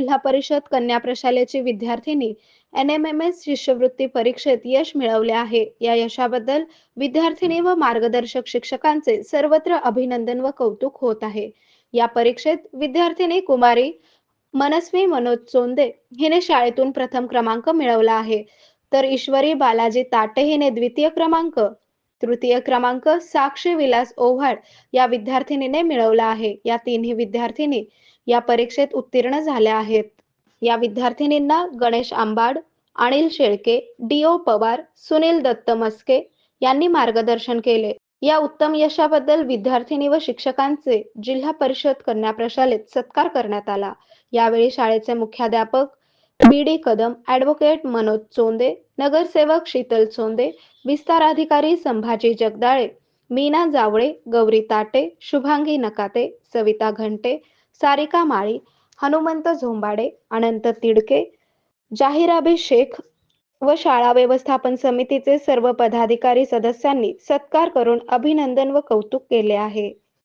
जिल्हा परिषद कन्या प्रशालेची विद्यार्थिनी NMMS शिष्यवृत्ती परीक्षेत यश मिळवले आहे. या यशाबद्दल विद्यार्थिनी व मार्गदर्शक शिक्षकांचे सर्वत्र अभिनंदन व कौतुक होत आहे. या परीक्षेत विद्यार्थिनी कुमारी मनस्वी मनोज चोंदे हिने शाळेतून प्रथम क्रमांक मिळवला आहे. तर ईश्वरी बालाजी ताटे हिने द्वितीय क्रमांक, तृतीय क्रमांक साक्षी विलास ओव्हाळ या विद्यार्थिनीने मिळवला आहे. या तिन्ही विद्यार्थिनी या परीक्षेत उत्तीर्ण झाल्या आहेत. या विद्यार्थिनींना गणेश आंबाड, अनिल शेळके, डी.ओ. पवार, सुनील दत्त मस्के यांनी मार्गदर्शन केले. या उत्तम यशाबद्दल विद्यार्थिनी व शिक्षकांचे जिल्हा परिषद कन्या प्रशालेत सत्कार करण्यात आला. यावेळी शाळेचे मुख्याध्यापक बी.डी. कदम, ॲडव्होकेट मनोज चोंदे, नगरसेवक शीतल चोंदे, विस्तार अधिकारी संभाजी जगदाळे, मीना जावळे, गौरी ताटे, शुभांगी नकाते, सविता घंटे, सारिका माळी, हनुमंत झोंबाडे, अनंत तिडके, जाहिराबी शेख व शाळा व्यवस्थापन समितीचे सर्व पदाधिकारी सदस्यांनी सत्कार करून अभिनंदन व कौतुक केले आहे.